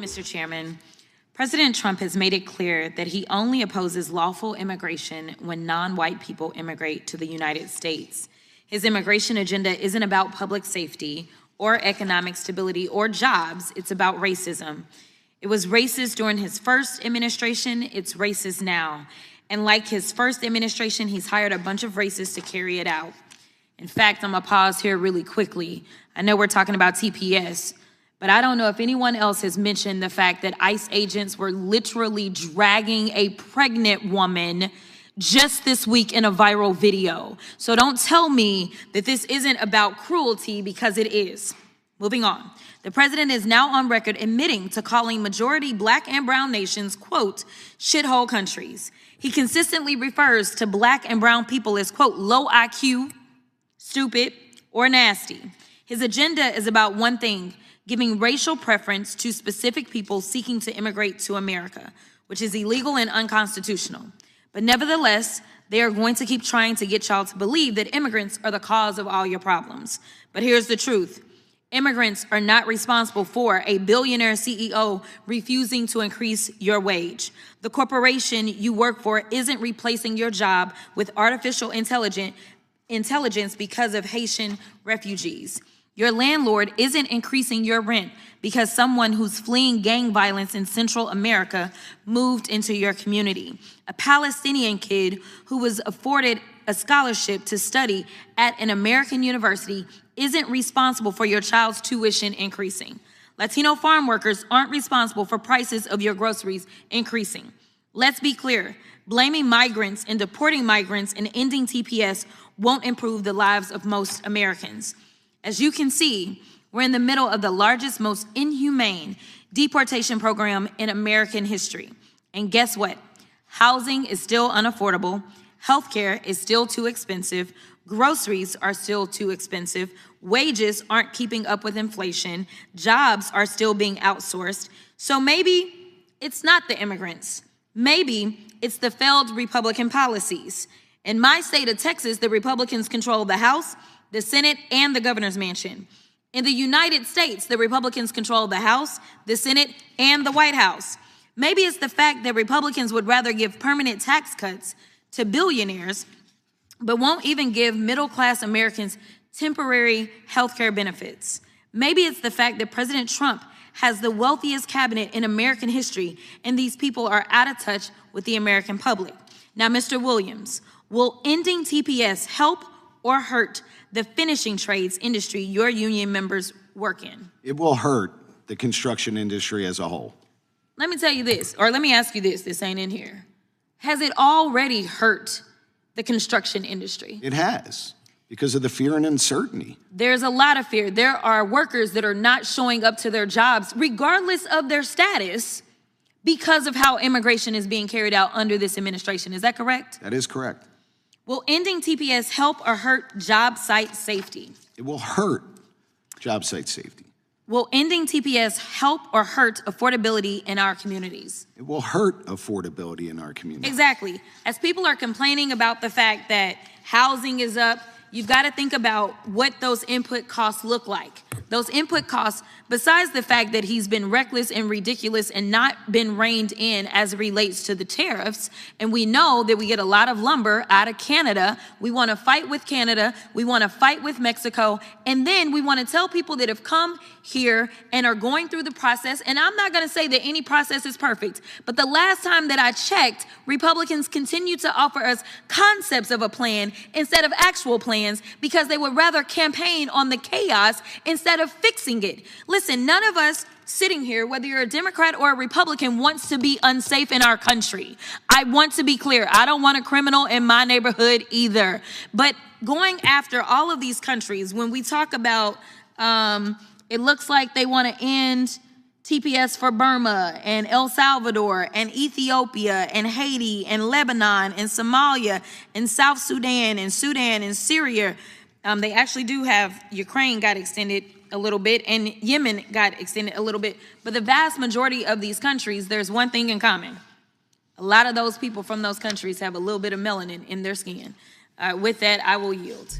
Mr. Chairman. President Trump has made it clear that he only opposes lawful immigration when non-white people immigrate to the United States. His immigration agenda isn't about public safety or economic stability or jobs. It's about racism. It was racist during his first administration. It's racist now. And like his first administration, he's hired a bunch of racists to carry it out. In fact, I'm gonna pause here really quickly. I know we're talking about TPS, but I don't know if anyone else has mentioned the fact that ICE agents were literally dragging a pregnant woman just this week in a viral video. So don't tell me that this isn't about cruelty, because it is. Moving on. The president is now on record admitting to calling majority Black and brown nations, quote, shithole countries. He consistently refers to Black and brown people as, quote, low IQ, stupid, or nasty. His agenda is about one thing: giving racial preference to specific people seeking to immigrate to America, which is illegal and unconstitutional. But nevertheless, they are going to keep trying to get y'all to believe that immigrants are the cause of all your problems. But here's the truth. Immigrants are not responsible for a billionaire CEO refusing to increase your wage. The corporation you work for isn't replacing your job with artificial intelligence because of Haitian refugees. Your landlord isn't increasing your rent because someone who's fleeing gang violence in Central America moved into your community. A Palestinian kid who was afforded a scholarship to study at an American university isn't responsible for your child's tuition increasing. Latino farm workers aren't responsible for prices of your groceries increasing. Let's be clear, blaming migrants and deporting migrants and ending TPS won't improve the lives of most Americans. As you can see, we're in the middle of the largest, most inhumane deportation program in American history. And guess what? Housing is still unaffordable. Healthcare is still too expensive. Groceries are still too expensive. Wages aren't keeping up with inflation. Jobs are still being outsourced. So maybe it's not the immigrants. Maybe it's the failed Republican policies. In my state of Texas, the Republicans control the House, the Senate, and the governor's mansion. In the United States, the Republicans control the House, the Senate, and the White House. Maybe it's the fact that Republicans would rather give permanent tax cuts to billionaires, but won't even give middle-class Americans temporary health care benefits. Maybe it's the fact that President Trump has the wealthiest cabinet in American history, and these people are out of touch with the American public. Now, Mr. Williams, will ending TPS help or hurt the finishing trades industry your union members work in? It will hurt the construction industry as a whole. Let me tell you this, or let me ask you this ain't in here. Has it already hurt the construction industry? It has, because of the fear and uncertainty. There's a lot of fear. There are workers that are not showing up to their jobs, regardless of their status, because of how immigration is being carried out under this administration. Is that correct? That is correct. Will ending TPS help or hurt job site safety? It will hurt job site safety. Will ending TPS help or hurt affordability in our communities? It will hurt affordability in our community. Exactly. As people are complaining about the fact that housing is up, you've got to think about what those input costs look like. Those input costs, besides the fact that he's been reckless and ridiculous and not been reined in as it relates to the tariffs, and we know that we get a lot of lumber out of Canada. We want to fight with Canada. We want to fight with Mexico. And then we want to tell people that have come here and are going through the process, and I'm not going to say that any process is perfect, but the last time that I checked, Republicans continue to offer us concepts of a plan instead of actual plans, because they would rather campaign on the chaos instead of fixing it. Listen, none of us sitting here, whether you're a Democrat or a Republican, wants to be unsafe in our country. I want to be clear. I don't want a criminal in my neighborhood either. But going after all of these countries, when we talk about, it looks like they want to end TPS for Burma and El Salvador and Ethiopia and Haiti and Lebanon and Somalia and South Sudan and Syria. They actually do have, Ukraine got extended a little bit and Yemen got extended a little bit. But the vast majority of these countries, there's one thing in common. A lot of those people from those countries have a little bit of melanin in their skin. With that, I will yield.